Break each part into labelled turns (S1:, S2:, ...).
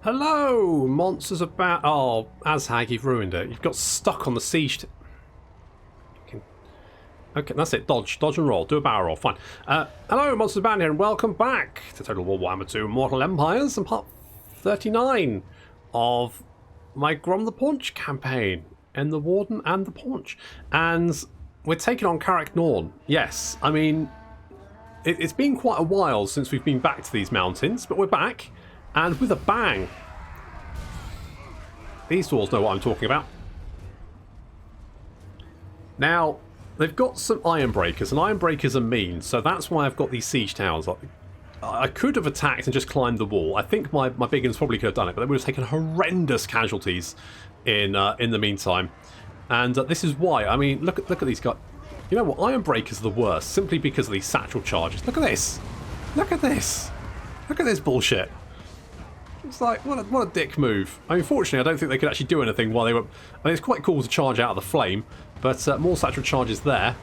S1: Hello, MonstersAbound. Oh, Azhag, you've ruined it. You've got stuck on the siege. Okay, that's it. Dodge and roll. Do a barrel roll. Fine. Hello, MonstersAbound here, and welcome back to Total War Warhammer 2 Mortal Empires and part 39 of my Grom the Paunch campaign and the Warden and the Paunch. And we're taking on Karak Norn. Yes, I mean, it's been quite a while since we've been back to these mountains, but we're back. And with a bang. These dwarves know what I'm talking about. Now, they've got some iron breakers, and iron breakers are mean, so that's why I've got these siege towers. I could have attacked and just climbed the wall. I think my big uns probably could have done it, but they would have taken horrendous casualties in the meantime. And this is why. I mean, look at these guys. You know what? Iron breakers are the worst, simply because of these satchel charges. Look at this. Look at this. Look at this bullshit. It's like, what a dick move. I mean, fortunately, I don't think they could actually do anything while they were... I mean, it's quite cool to charge out of the flame, but more satchel charges there,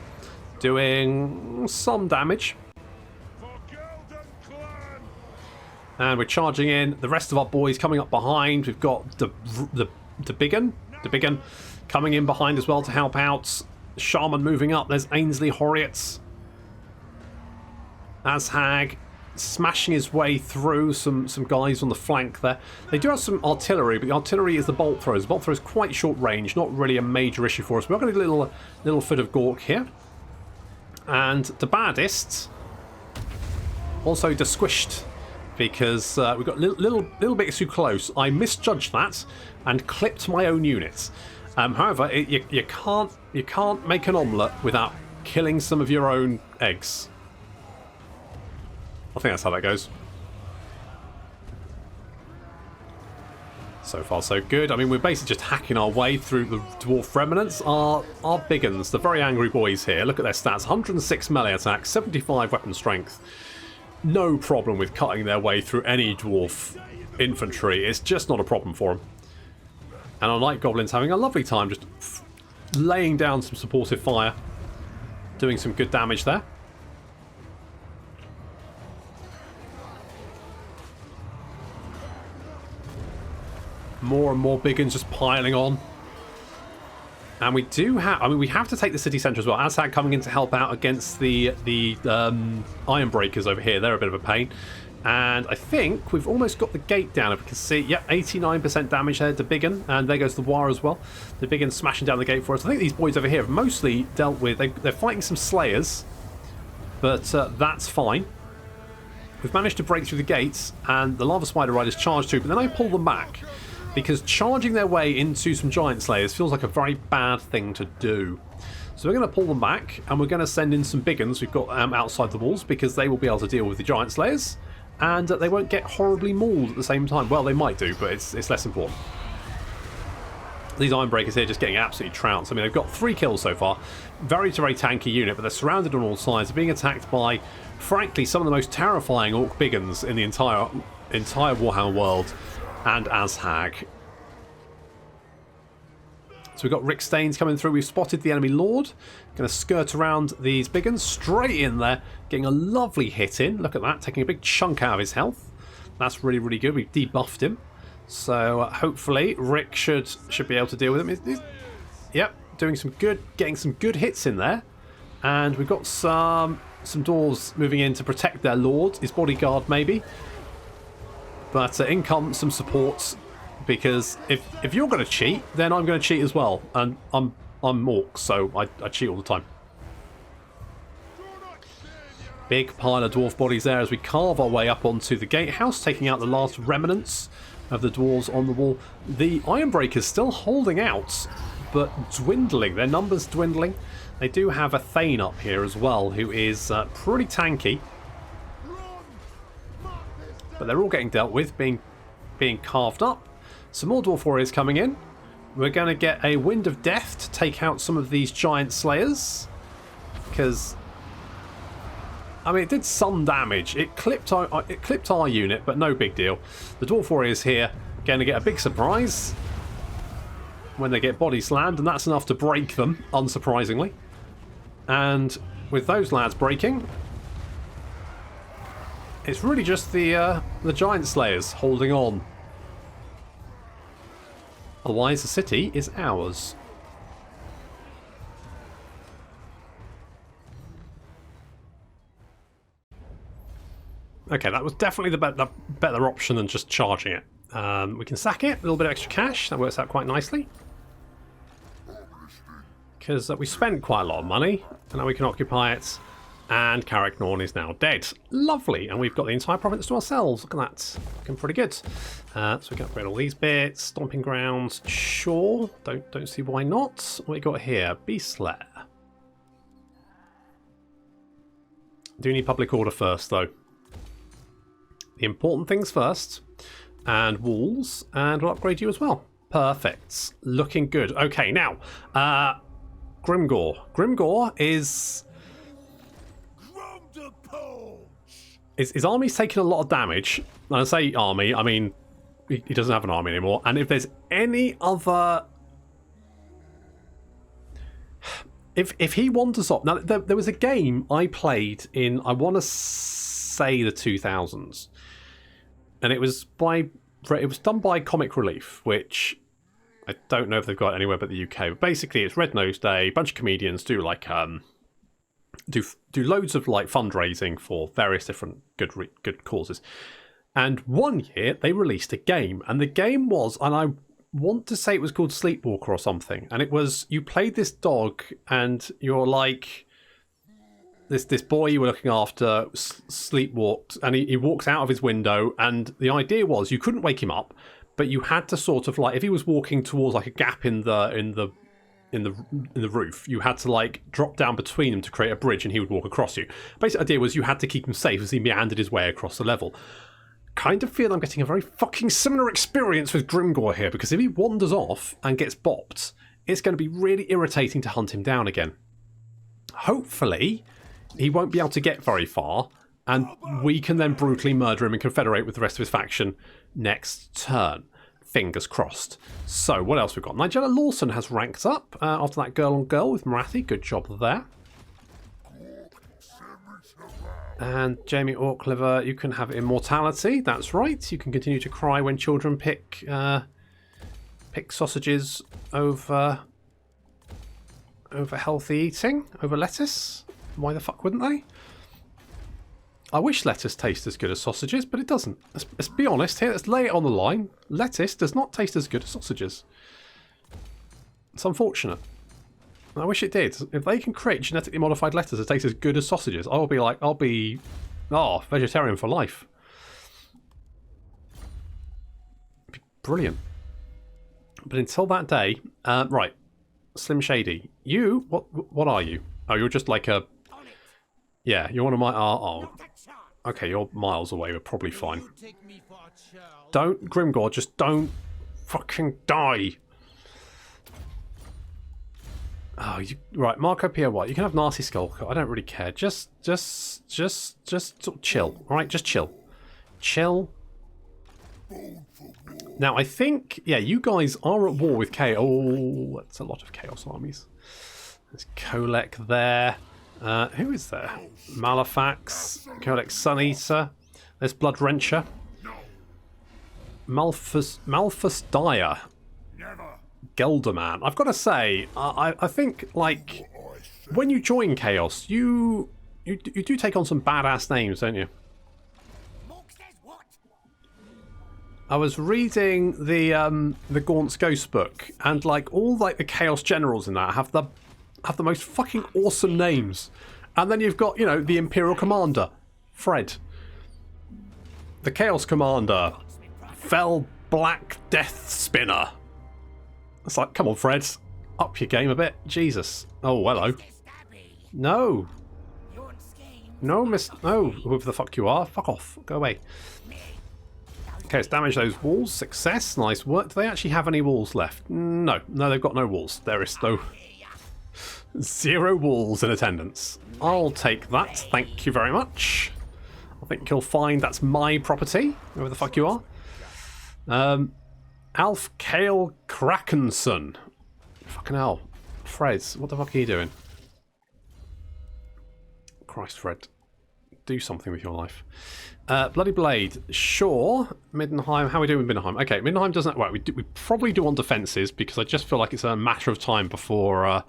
S1: doing some damage. And we're charging in. The rest of our boys coming up behind. We've got the big un coming in behind as well to help out. Shaman moving up. There's Ainsley Horiots. Azhag smashing his way through some guys on the flank there. They do have some artillery, but the artillery is the bolt throws. The bolt throw is quite short range, not really a major issue for us. We're going to get a little foot of Gork here. And the baddists also squished because we got a little bit too close. I misjudged that and clipped my own units. However, you can't make an omelette without killing some of your own eggs. I think that's how that goes. So far, so good. I mean, we're basically just hacking our way through the dwarf remnants. Our big uns, the very angry boys here. Look at their stats: 106 melee attack, 75 weapon strength. No problem with cutting their way through any dwarf infantry. It's just not a problem for them. And our night goblins having a lovely time, just laying down some supportive fire, doing some good damage there. More and more big uns just piling on. And we do have... I mean, we have to take the city centre as well. Azhag coming in to help out against the iron breakers over here. They're a bit of a pain. And I think we've almost got the gate down, if we can see. Yep, 89% damage there to big un. And there goes the war as well. The big un smashing down the gate for us. I think these boys over here have mostly dealt with... They're fighting some slayers. But that's fine. We've managed to break through the gates. And the lava spider riders charge too. But then I pull them back. Because charging their way into some giant slayers feels like a very bad thing to do. So we're going to pull them back, and we're going to send in some big uns we've got outside the walls, because they will be able to deal with the giant slayers, and they won't get horribly mauled at the same time. Well, they might do, but it's less important. These iron breakers here just getting absolutely trounced. I mean, they've got 3 kills so far. Very tanky unit, but they're surrounded on all sides. They're being attacked by, frankly, some of the most terrifying orc big uns in the entire Warhammer world. And Azhag. So we've got Rick Staines coming through. We've spotted the enemy lord. Going to skirt around these big uns, straight in there, getting a lovely hit in. Look at that, taking a big chunk out of his health. That's really good. We've debuffed him, so hopefully Rick should be able to deal with him. Yep, doing some good, getting some good hits in there. And we've got some dwarves moving in to protect their lord, his bodyguard maybe. But in come some supports, because if you're going to cheat, then I'm going to cheat as well. And I'm orc, so I cheat all the time. Big pile of dwarf bodies there as we carve our way up onto the gatehouse, taking out the last remnants of the dwarves on the wall. The iron breakers still holding out, but dwindling. Their numbers dwindling. They do have a Thane up here as well, who is pretty tanky. But they're all getting dealt with, being carved up. Some more dwarf warriors coming in. We're going to get a wind of death to take out some of these giant slayers, because I mean, it did some damage. It clipped our unit, but no big deal. The dwarf warriors here going to get a big surprise when they get body slammed, and that's enough to break them, unsurprisingly. And with those lads breaking, it's really just the giant slayers holding on. Otherwise, the city is ours. Okay, that was definitely the better option than just charging it. We can sack it, a little bit of extra cash. That works out quite nicely. Because we spent quite a lot of money, and now we can occupy it. And Karak Norn is now dead. Lovely, and we've got the entire province to ourselves. Look at that, looking pretty good. So we can upgrade all these bits. Stomping grounds, sure. Don't see why not. What we got here? Beast Lair. Do need public order first, though. The important things first. And walls, and we'll upgrade you as well. Perfect. Looking good. Okay, now, Grimgor. Grimgor is...
S2: Grom the Paunch.
S1: His army's taking a lot of damage. When I say army, I mean he doesn't have an army anymore. And if there's any other... If he wanders off... Now, there was a game I played in, I want to say the 2000s. And it was done by Comic Relief, which I don't know if they've got anywhere but the UK. But basically, it's Red Nose Day. A bunch of comedians do like do loads of like fundraising for various different good causes. And one year they released a game, and the game was, and I want to say it was called Sleepwalker or something. And it was, you played this dog, and you're like this boy you were looking after sleepwalked, and he walks out of his window, and the idea was you couldn't wake him up, but you had to sort of like, if he was walking towards like a gap in the roof, you had to like drop down between them to create a bridge, and he would walk across you. Basic idea was you had to keep him safe as he meandered his way across the level. Kind of feel I'm getting a very fucking similar experience with Grimgor here, because if he wanders off and gets bopped, it's going to be really irritating to hunt him down again. Hopefully he won't be able to get very far, and we can then brutally murder him and confederate with the rest of his faction next turn. Fingers crossed. So, what else we've got? Nigella Lawson has ranked up after that girl on girl with Marathi. Good job there. And Jamie Orkliver, you can have immortality. That's right. You can continue to cry when children pick sausages over healthy eating, over lettuce. Why the fuck wouldn't they? I wish lettuce tastes as good as sausages, but it doesn't. Let's be honest here. Let's lay it on the line. Lettuce does not taste as good as sausages. It's unfortunate. I wish it did. If they can create genetically modified lettuce that tastes as good as sausages, I'll be vegetarian for life. It'd be brilliant. But until that day, right, Slim Shady, you, what are you? Oh, you're just like a... Yeah, you're one of my... Oh. Okay, you're miles away. We're probably fine. Don't, Grimgor, just don't fucking die. Oh, right, Marco Pierre White. You can have Nasty Skulker. I don't really care. Just sort of chill. All right, just chill. Chill. Now, I think, yeah, you guys are at war with Chaos. Oh, that's a lot of Chaos armies. There's Kolek there. Who is there? Malafax, Kolek Suneater. There's Blood Wrencher. Malthus Dyer. Gelderman. I've got to say, I think, like, when you join Chaos, you do take on some badass names, don't you? I was reading the Gaunt's Ghost book, and like all like the Chaos generals in that have the most fucking awesome names. And then you've got, you know, the Imperial Commander, Fred. The Chaos Commander, Fell Black Death Spinner. It's like, come on, Fred, up your game a bit. Jesus. Oh, hello. No. No, no, whoever the fuck you are, fuck off. Go away. Okay, let's damage those walls. Success. Nice work. Do they actually have any walls left? No. No, they've got no walls. There is no... 0 walls in attendance. I'll take that. Thank you very much. I think you'll find that's my property, whoever the fuck you are. Alf Kale Krakenson. Fucking hell. Fred, what the fuck are you doing? Christ, Fred. do something with your life. Bloody Blade. Sure. Middenheim. How are we doing with Middenheim? Okay, Middenheim doesn't... Well, we probably do on defences, because I just feel like it's a matter of time before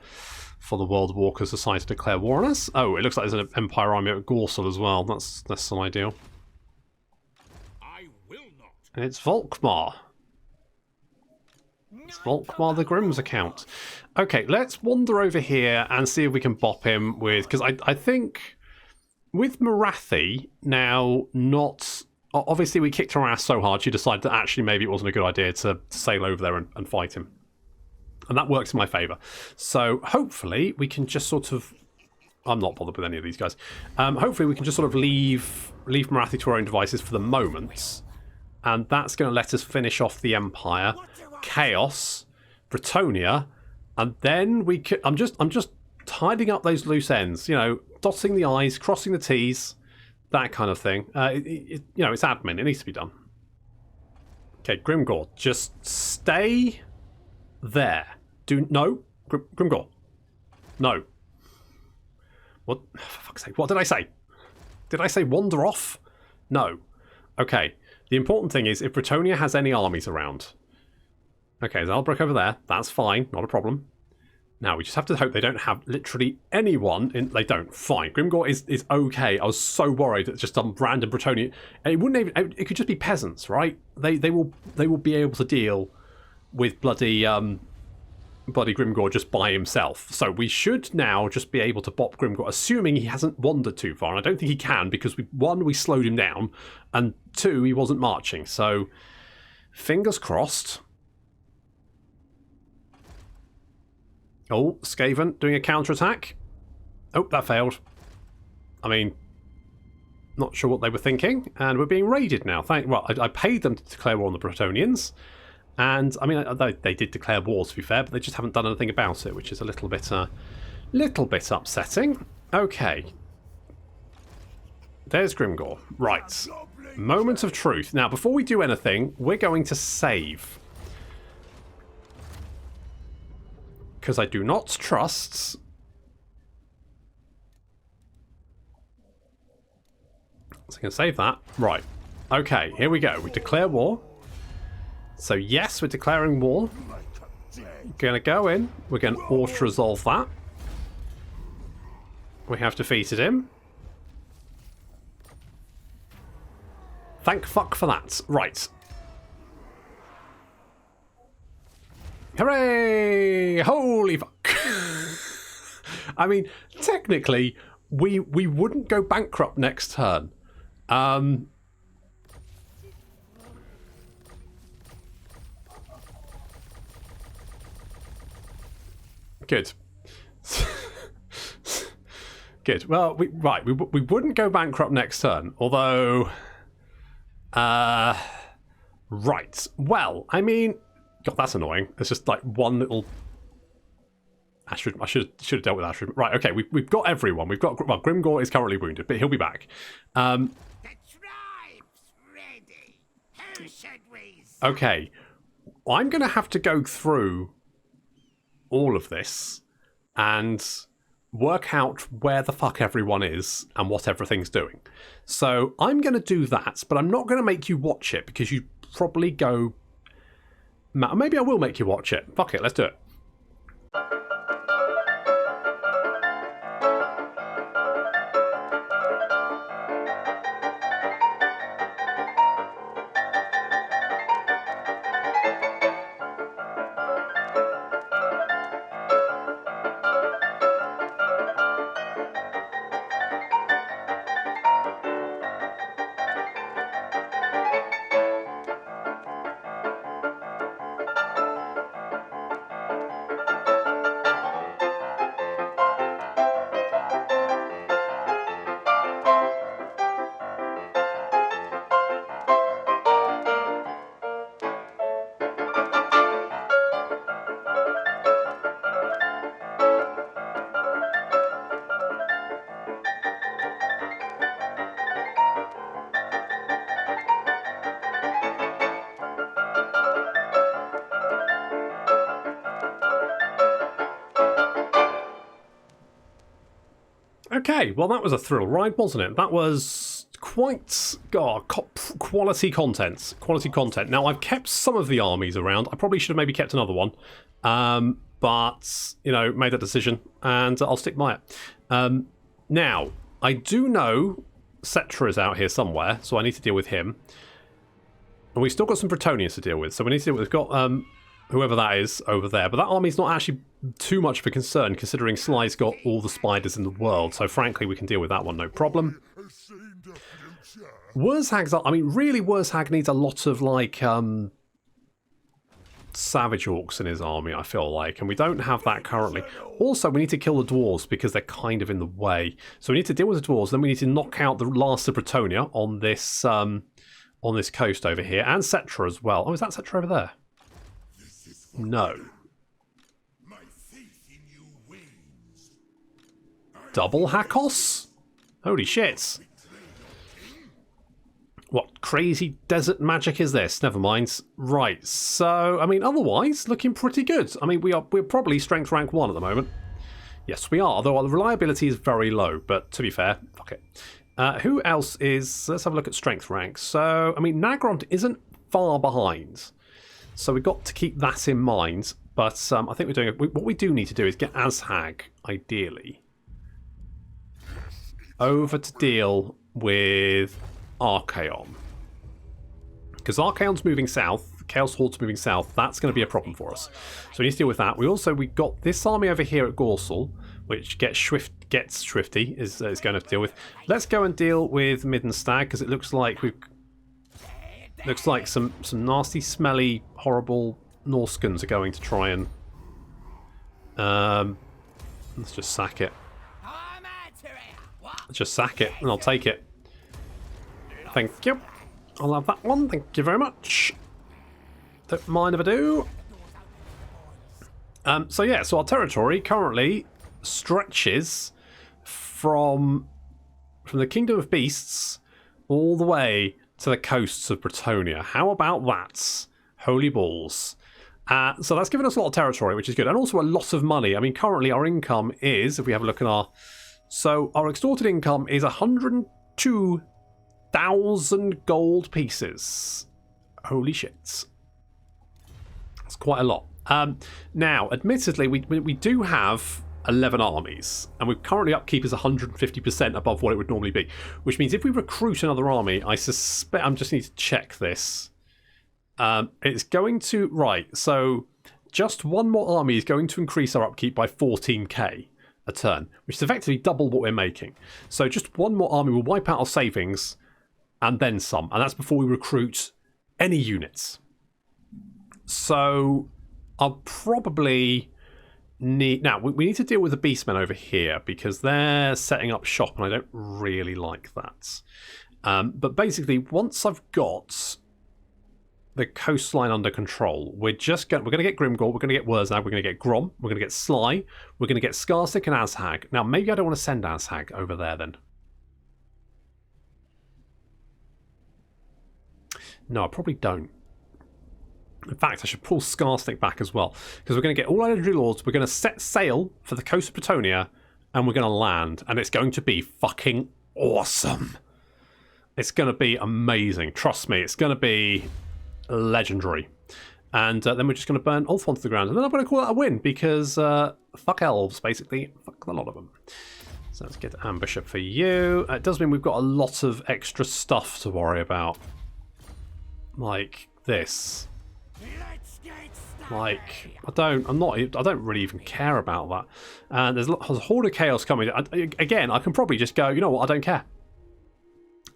S1: for the World Walkers decide to declare war on us. Oh, it looks like there's an Empire army at Gorsel as well. That's less than ideal.
S2: I will not.
S1: And it's Volkmar. It's Volkmar the Grimm's account. Okay, let's wander over here and see if we can bop him with... Because I think with Marathi now not... Obviously, we kicked her ass so hard, she decided that actually maybe it wasn't a good idea to sail over there and fight him. And that works in my favour. So hopefully we can just sort of... I'm not bothered with any of these guys. Hopefully we can just sort of leave Marathi to our own devices for the moment. And that's going to let us finish off the Empire. Chaos, Bretonia, and then we can... I'm just tidying up those loose ends, you know, dotting the I's, crossing the T's, that kind of thing. You know, it's admin. It needs to be done. Okay, Grimgor, just stay there. No, Grimgor, no. What? For fuck's sake! What did I say? Did I say wander off? No. Okay. The important thing is if Bretonia has any armies around. Okay, Zalbrook over there. That's fine. Not a problem. Now, we just have to hope they don't have literally anyone in... They don't. Fine. Grimgor is okay. I was so worried that just some random Bretonian... It wouldn't even... It could just be peasants, right? They will be able to deal with bloody Grimgor just by himself. So we should now just be able to bop Grimgor, assuming he hasn't wandered too far. And I don't think he can, because one, we slowed him down, and two, he wasn't marching. So, fingers crossed... Oh, Skaven doing a counterattack. Oh, that failed. I mean, not sure what they were thinking. And we're being raided now. Well, I paid them to declare war on the Bretonians. And, I mean, they did declare war, to be fair, but they just haven't done anything about it, which is a little bit upsetting. Okay. There's Grimgor. Right. Moment of truth. Now, before we do anything, we're going to save. Because I do not trust... So I'm going to save that. Right. Okay, here we go. We declare war. So yes, we're declaring war. Going to go in. We're going to auto-resolve that. We have defeated him. Thank fuck for that. Right. Hooray! Holy fuck! I mean, technically, we wouldn't go bankrupt next turn. Good. Good. Well, we wouldn't go bankrupt next turn, although... right. Well, I mean... God, that's annoying. It's just like one little... Astrid, I should have dealt with Astrid. Right, okay, we've got everyone. We've got... Well, Grimgor is currently wounded, but he'll be back.
S2: The tribe's ready. Who should we...
S1: Okay. I'm going to have to go through all of this and work out where the fuck everyone is and what everything's doing. So I'm going to do that, but I'm not going to make you watch it because you probably go... Maybe I will make you watch it. Fuck it, let's do it. Okay, well that was a thrill ride, wasn't it? That was quite quality content. Quality content. Now, I've kept some of the armies around. I probably should have maybe kept another one. But, you know, made that decision, and I'll stick by it. Now, I do know Cetra is out here somewhere, so I need to deal with him. And we've still got some Bretonians to deal with, so we need to deal with... We've got whoever that is over there, but that army's not actually too much of a concern, considering Sly's got all the spiders in the world, so frankly we can deal with that one, no problem. Wurzhag's... I mean, really, Wurzhag needs a lot of, like, savage orcs in his army, I feel like, and we don't have that currently. Also, we need to kill the dwarves because they're kind of in the way. So we need to deal with the dwarves, then we need to knock out the last of Bretonia on this coast over here, and Cetra as well. Oh, is that Cetra over there? No. Double Hakos? Holy shit. What crazy desert magic is this? Never mind. Right, so, I mean, otherwise, looking pretty good. I mean, we're probably strength rank 1 at the moment. Yes, we are, although our reliability is very low, but to be fair, fuck it. Who else is... Let's have a look at strength rank. So, I mean, Nagrond isn't far behind, so we've got to keep that in mind, but I think we're doing... What we do need to do is get Azhag, ideally, over to deal with Archaon. Because Archaon's moving south, Chaos Horde's moving south, that's going to be a problem for us. So we need to deal with that. We got this army over here at Gorsel, which gets Swifty, is going to have to deal with. Let's go and deal with Middenstag, because it looks like some nasty, smelly, horrible Norskans are going to try and... let's just sack it. Let's just sack it, and I'll take it. Thank you. I'll have that one. Thank you very much. Don't mind if I do. So yeah, so our territory currently stretches from the Kingdom of Beasts all the way to the coasts of Bretonia. How about that? Holy balls. So that's given us a lot of territory, which is good. And also a lot of money. I mean, currently our income is, if we have a look at our... So our extorted income is 102,000 gold pieces. Holy shit. That's quite a lot. Now, admittedly, we do have 11 armies, and we've currently upkeep is 150% above what it would normally be, which means if we recruit another army, I suspect... I just need to check this. It's going to... Right, so just one more army is going to increase our upkeep by 14k a turn, which is effectively double what we're making. So just one more army will wipe out our savings, and then some, and that's before we recruit any units. So I'll probably need... Now, we need to deal with the beastmen over here, because they're setting up shop, and I don't really like that. But basically, once I've got the coastline under control, we're going to get Grimgor, we're going to get Wurzhag, we're going to get Grom, we're going to get Sly, we're going to get Scarstick and Azhag. Now, maybe I don't want to send Azhag over there, then. No, I probably don't. In fact, I should pull Scarstick back as well, because we're going to get all our legendary lords, we're going to set sail for the coast of Bretonia, and we're going to land, and it's going to be fucking awesome. It's going to be amazing. Trust me, it's going to be legendary. And then we're just going to burn Ulthuan to the ground, and then I'm going to call that a win, because fuck elves, basically. Fuck a lot of them. So let's get Ambusher for you. It does mean we've got a lot of extra stuff to worry about. Like this. Like, I don't really even care about that. And there's a horde of chaos coming. Again, I can probably just go, you know what, I don't care.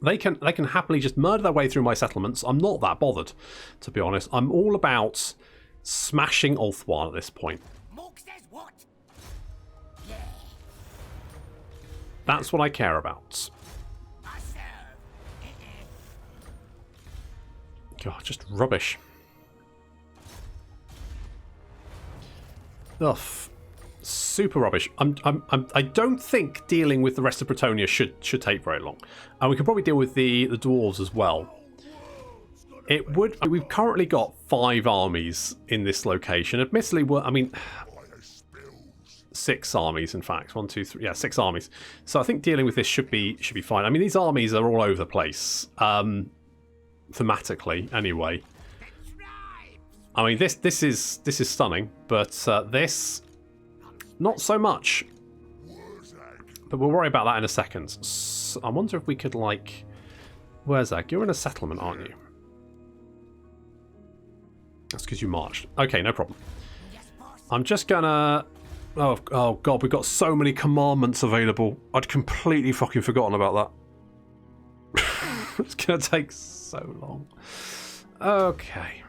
S1: They can happily just murder their way through my settlements. I'm not that bothered, to be honest. I'm all about smashing Ulthuan at this point. That's what I care about. God, just rubbish. Ugh, super rubbish. I don't think dealing with the rest of Bretonia should take very long, and we can probably deal with the dwarves as well. It would. We've currently got 5 armies in this location. Admittedly, I mean, 6 armies, in fact. 1, 2, 3, yeah, 6 armies. So I think dealing with this should be fine. I mean, these armies are all over the place, thematically, anyway. I mean, this is stunning, but this not so much. But we'll worry about that in a second. So I wonder if we could, like, where's that? You're in a settlement, aren't you? That's because you marched. Okay, no problem. I'm just gonna... Oh god, we've got so many commandments available. I'd completely fucking forgotten about that. It's gonna take so long. Okay.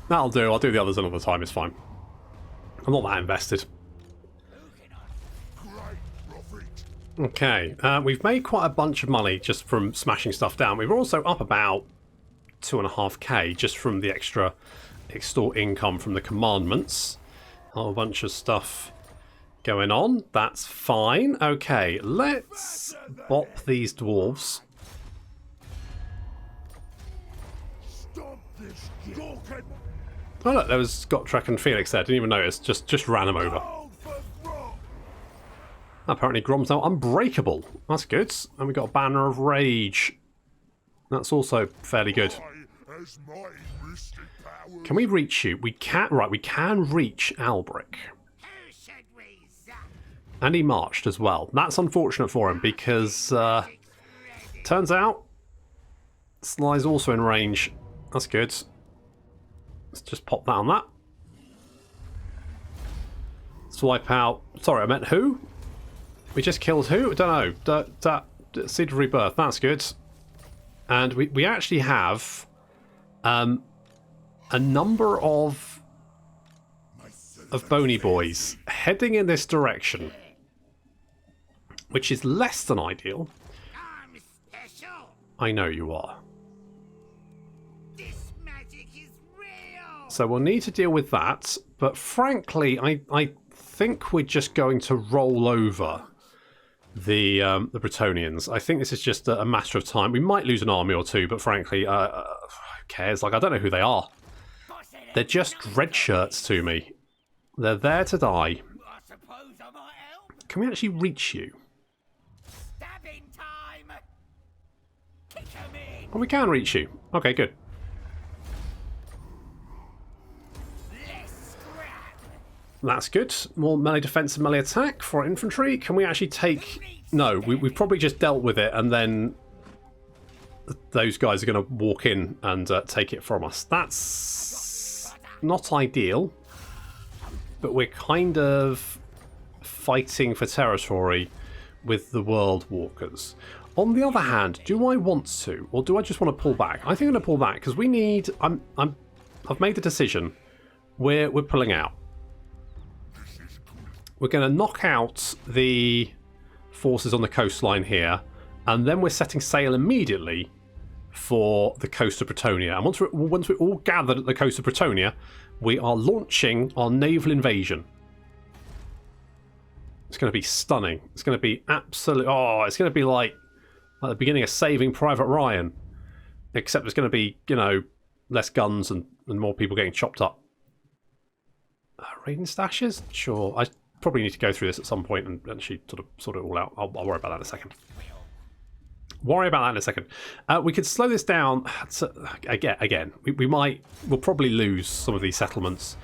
S1: That'll do. I'll do the others another time. It's fine. I'm not that invested. Okay. We've made quite a bunch of money just from smashing stuff down. We're also up about 2.5k just from the extra extort income from the commandments. A whole bunch of stuff going on. That's fine. Okay. Let's bop these dwarves. Oh look, there was Scott, Trek and Felix there. Didn't even notice. Just ran them over. Apparently Grom's now unbreakable. That's good. And we got a Banner of Rage. That's also fairly good. Can we reach you? We can't. Right, we can reach Albric. And he marched as well. That's unfortunate for him because turns out Sly's also in range. That's good. Let's just pop that on that. Swipe out. Sorry, I meant who? We just killed who? I don't know. Seed of Rebirth. That's good. And we actually have a number of bony boys heading in this direction, which is less than ideal. I know you are. So we'll need to deal with that, but frankly, I think we're just going to roll over the Bretonnians. I think this is just a matter of time. We might lose an army or two, but frankly, who cares? Like, I don't know who they are. They're just red shirts to me. They're there to die. Can we actually reach you? Oh, we can reach you. Okay, good. That's good. More melee defense and melee attack for infantry. Can we actually take... No, we've probably just dealt with it and then those guys are going to walk in and take it from us. That's not ideal, but we're kind of fighting for territory with the World Walkers. On the other hand, do I want to, or do I just want to pull back? I think I'm going to pull back because we need... I've made the decision. We're pulling out. We're going to knock out the forces on the coastline here, and then we're setting sail immediately for the coast of Bretonnia. And once we're all gathered at the coast of Bretonnia, we are launching our naval invasion. It's going to be stunning. It's going to be absolute... Oh, it's going to be like the beginning of Saving Private Ryan. Except there's going to be, you know, less guns and more people getting chopped up. Raiding stashes? Sure. I probably need to go through this at some point and actually sort it all out. I'll worry about that in a second. We could slow this down. Again, we'll probably lose some of these settlements.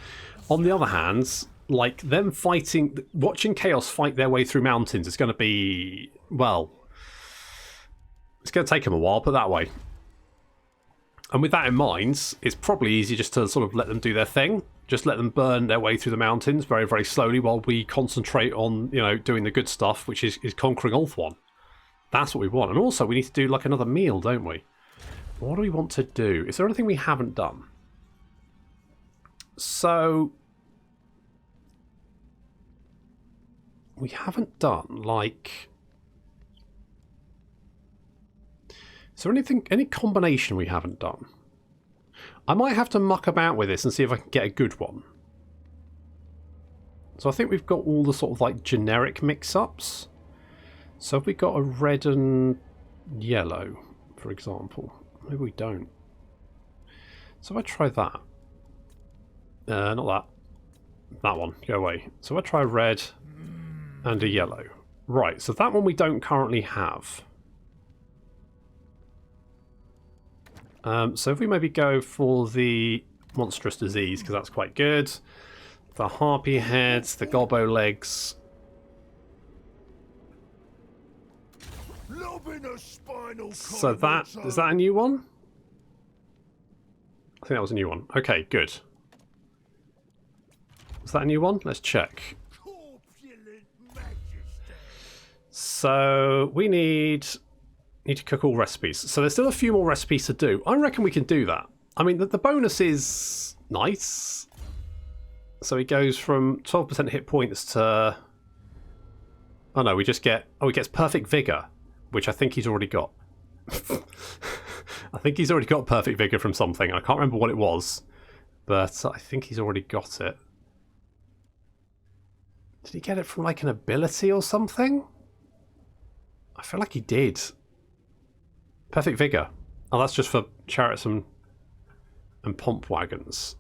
S1: On the other hand, like them watching Chaos fight their way through mountains is going to be, well, it's going to take them a while, put it that way. And with that in mind, it's probably easy just to sort of let them do their thing. Just let them burn their way through the mountains very, very slowly while we concentrate on, you know, doing the good stuff, which is conquering Ulthuan. That's what we want. And also, we need to do like another meal, don't we? What do we want to do? Is there anything we haven't done? So we haven't done, like... Is there any combination we haven't done? I might have to muck about with this and see if I can get a good one. So I think we've got all the sort of like generic mix-ups. So have we got a red and yellow, for example? Maybe we don't. So if I try that. Not that. That one. Go away. So if I try a red and a yellow. Right, so that one we don't currently have. So if we maybe go for the monstrous disease, because that's quite good. The harpy heads, the gobbo legs. So that, is that a new one? I think that was a new one. Okay, good. Is that a new one? Let's check. So we need to cook all recipes. So there's still a few more recipes to do. I reckon we can do that. I mean, the bonus is nice. So he goes from 12% hit points to... Oh no, we just get... Oh, he gets perfect vigor, which I think he's already got. I think he's already got perfect vigor from something. I can't remember what it was, but I think he's already got it. Did he get it from like an ability or something? I feel like he did. Perfect vigor. Oh, that's just for chariots and pomp wagons.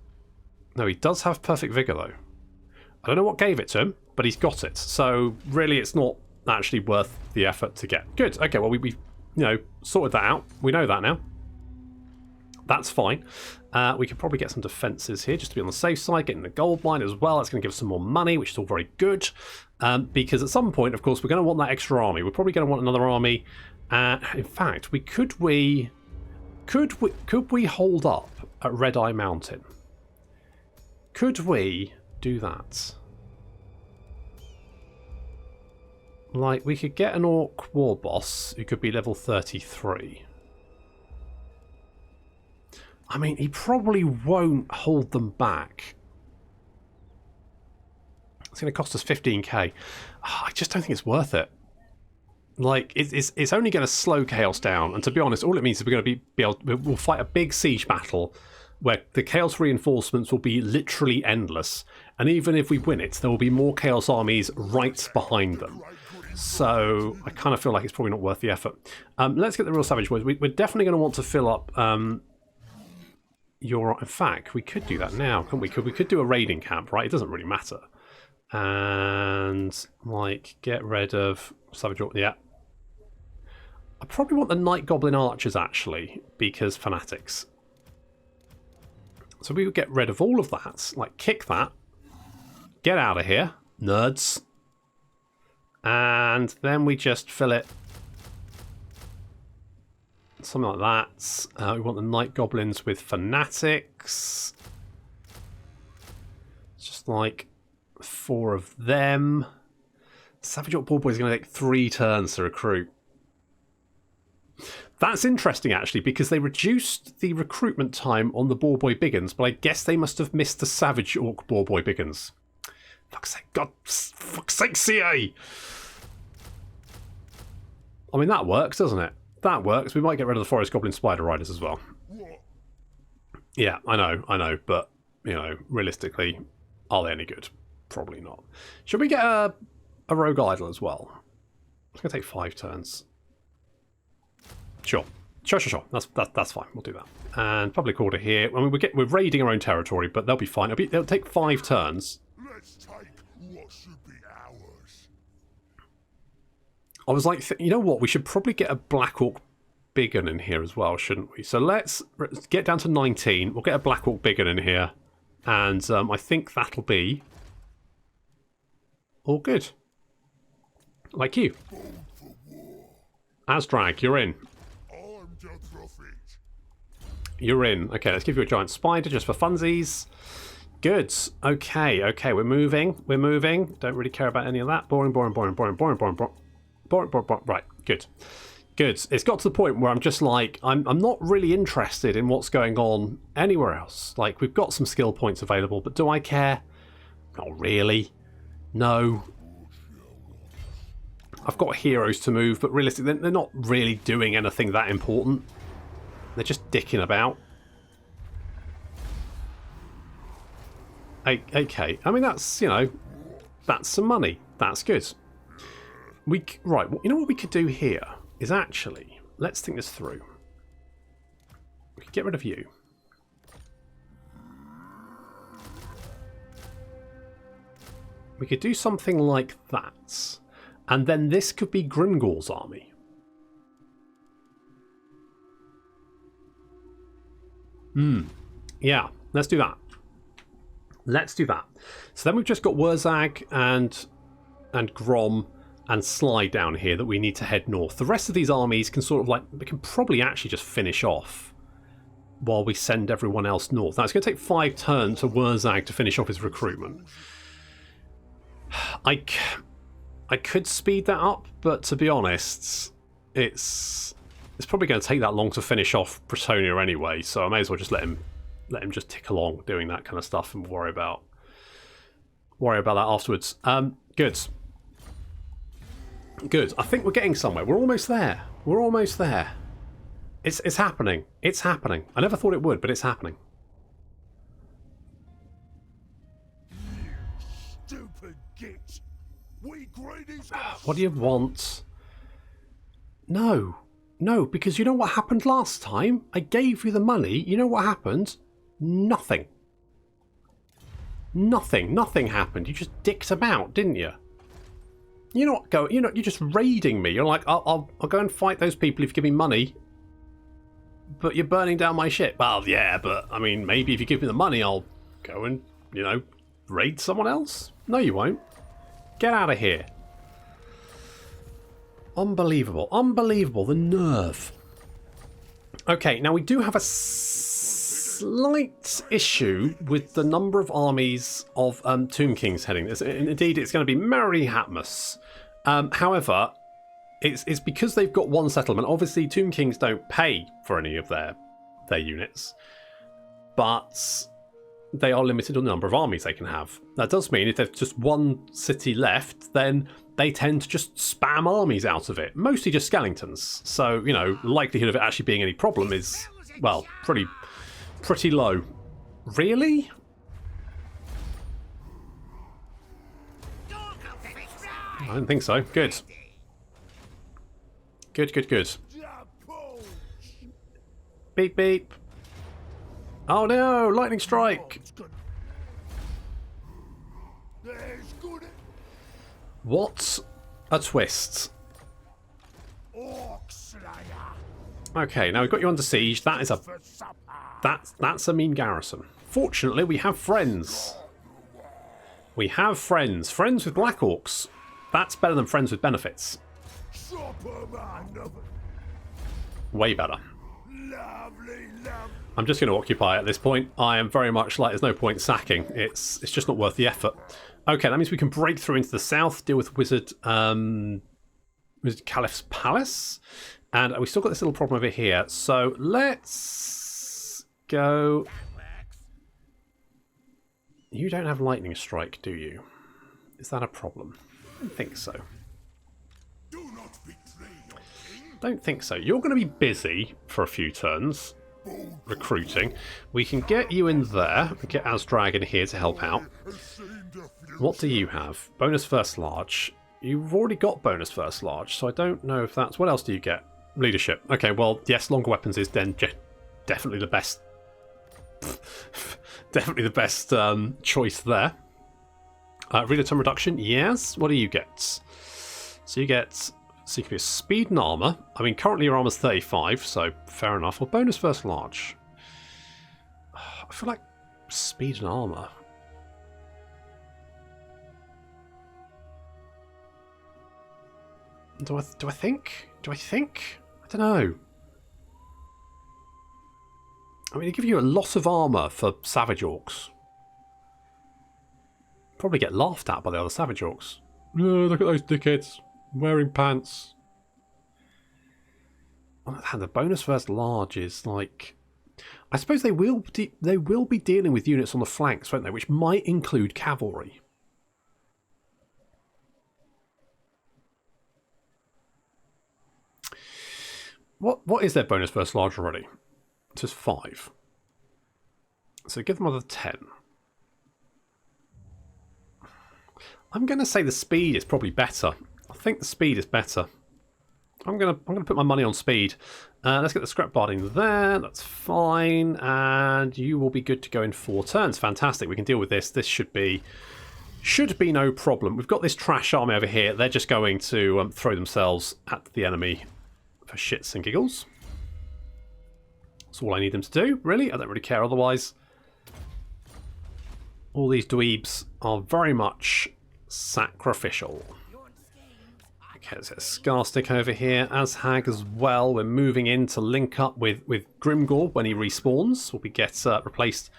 S1: No, he does have perfect vigor though. I don't know what gave it to him, but he's got it. So really, it's not actually worth the effort to get. Good. Okay. Well, we sorted that out. We know that now. That's fine. We could probably get some defences here just to be on the safe side, getting the gold mine as well. That's going to give us some more money, which is all very good. Because at some point, of course, we're going to want that extra army. We're probably going to want another army. In fact, could we hold up at Red Eye Mountain? Could we do that? Like, we could get an orc war boss who could be level 33. I mean, he probably won't hold them back. It's going to cost us 15k. Oh, I just don't think it's worth it. Like, it's only going to slow chaos down. And to be honest, all it means is we're going to we'll fight a big siege battle where the chaos reinforcements will be literally endless. And even if we win it, there will be more chaos armies right behind them. So I kind of feel like it's probably not worth the effort. Let's get the real savage words. We're definitely going to want to fill up in fact, we could do that now, couldn't we? We could do a raiding camp, right? It doesn't really matter. And like get rid of savage. Yeah. I probably want the Night Goblin Archers actually, because fanatics. So we would get rid of all of that, like kick that, get out of here, nerds, and then we just fill it something like that. We want the Night Goblins with fanatics, just like 4 of them. Savage Orc Ball Boy is going to take 3 turns to recruit. That's interesting, actually, because they reduced the recruitment time on the Boar Boy Biggins, but I guess they must have missed the Savage Orc Boar Boy Biggins. Fuck's sake, God, fuck's sake, CA! I mean, that works, doesn't it? That works. We might get rid of the Forest Goblin Spider Riders as well. Yeah, I know, but, you know, realistically, are they any good? Probably not. Should we get a Rogue Idol as well? It's going to take 5 turns. Sure. That's fine. We'll do that. And public order here. I mean, we're raiding our own territory, but they'll be fine. It'll take 5 turns.
S2: Let's take what should be ours.
S1: I was like, you know what? We should probably get a Black Orc Biggin in here as well, shouldn't we? So let's get down to 19. We'll get a Black Orc Biggin in here, and I think that'll be all good. Like you. Asdrag, you're in. You're in. Okay, let's give you a giant spider just for funsies. Good. Okay, we're moving. Don't really care about any of that. Boring. Right, good. Good. It's got to the point where I'm just like, I'm not really interested in what's going on anywhere else. Like, we've got some skill points available, but do I care? Not really. No. I've got heroes to move, but realistically, they're not really doing anything that important. They're just dicking about. Okay. I mean, that's, you know, that's some money. That's good. Right, you know what we could do here is actually, let's think this through. We could get rid of you. We could do something like that. And then this could be Grimgor's army. Yeah, let's do that. Let's do that. So then we've just got Wurzag and Grom and Sly down here that we need to head north. The rest of these armies can sort of like, we can probably actually just finish off while we send everyone else north. Now it's going to take 5 turns for Wurzag to finish off his recruitment. I could speed that up, but to be honest, it's probably going to take that long to finish off Bretonia anyway, so I may as well just let him just tick along doing that kind of stuff and worry about that afterwards. Good. Good. I think we're getting somewhere. We're almost there. We're almost there. It's happening. It's happening. I never thought it would, but it's happening.
S2: Stupid git.
S1: What do you want? No. No, because you know what happened last time? I gave you the money. You know what happened? Nothing. Nothing. Nothing happened. You just dicked about, didn't you? You're not going. You're just raiding me. You're like, I'll go and fight those people if you give me money. But you're burning down my ship. Well, yeah, but I mean, maybe if you give me the money, I'll go and, you know, raid someone else. No, you won't. Get out of here. Unbelievable. Unbelievable. The nerve. Okay, now we do have a slight issue with the number of armies of Tomb Kings heading this. Indeed, it's going to be Merry Hatmas. However, it's because they've got one settlement. Obviously, Tomb Kings don't pay for any of their units, but they are limited on the number of armies they can have. That does mean if there's just one city left, then they tend to just spam armies out of it. Mostly just skeletons. So, you know, the likelihood of it actually being any problem is, well, pretty low. Really? I don't think so. Good. Good. Beep, beep. Oh no! Lightning strike! What a twist. Okay, now we've got you under siege. That is that's a mean garrison. Fortunately, we have friends. We have friends. Friends with Black Orcs. That's better than friends with benefits. Way better. I'm just going to occupy at this point. I am very much like there's no point sacking. It's just not worth the effort. Okay, that means we can break through into the south, deal with Wizard Caliph's Palace, and we still got this little problem over here. So let's go. You don't have lightning strike, do you? Is that a problem? I don't think so. Don't think so. You're going to be busy for a few turns recruiting. We can get you in there. We get Azdragon here to help out. What do you have? Bonus first large. You've already got bonus first large, so I don't know if that's... What else do you get? Leadership. Okay, well, yes, longer weapons is then definitely the best... definitely the best choice there. Read-a-ton reduction, yes. What do you get? So you get... So you can be a speed and armour. I mean, currently your armour's 35, so fair enough. Well, bonus first large. I feel like speed and armour. Do I think? I don't know. I mean, they give you a lot of armour for Savage Orcs. Probably get laughed at by the other Savage Orcs. Oh, look at those dickheads. Wearing pants. The bonus versus large is like... I suppose they will be dealing with units on the flanks, won't they? Which might include cavalry. What is their bonus versus large already? It says 5. So give them another 10. I'm going to say the speed is probably better. I think the speed is better. I'm gonna put my money on speed. Let's get the scrap barding there. That's fine, and you will be good to go in 4 turns. Fantastic. We can deal with this. This should be no problem. We've got this trash army over here. They're just going to throw themselves at the enemy for shits and giggles. That's all I need them to do. Really, I don't really care otherwise. All these dweebs are very much sacrificial. Okay, let's get a Scar Stick over here. Azhag as well. We're moving in to link up with Grimgor when he respawns. Will be get replaced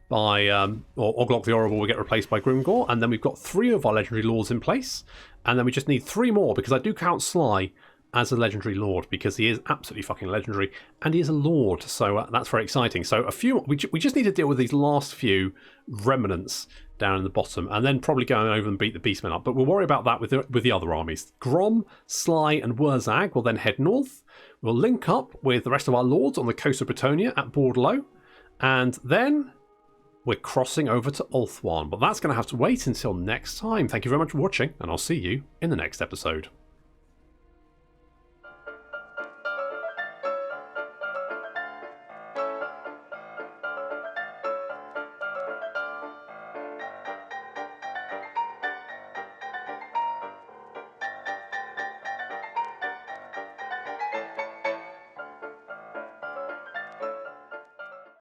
S1: by... or Oglok the Horrible will get replaced by Grimgor. And then we've got 3 of our Legendary Lords in place. And then we just need 3 more, because I do count Sly as a Legendary Lord, because he is absolutely fucking legendary. And he is a Lord, so that's very exciting. So a few... We just need to deal with these last few remnants down in the bottom, and then probably go over and beat the Beastmen up. But we'll worry about that with the other armies. Grom, Sly, and Wurzag will then head north. We'll link up with the rest of our lords on the coast of Bretonnia at Bordeaux, and then we're crossing over to Ulthuan. But that's going to have to wait until next time. Thank you very much for watching, and I'll see you in the next episode.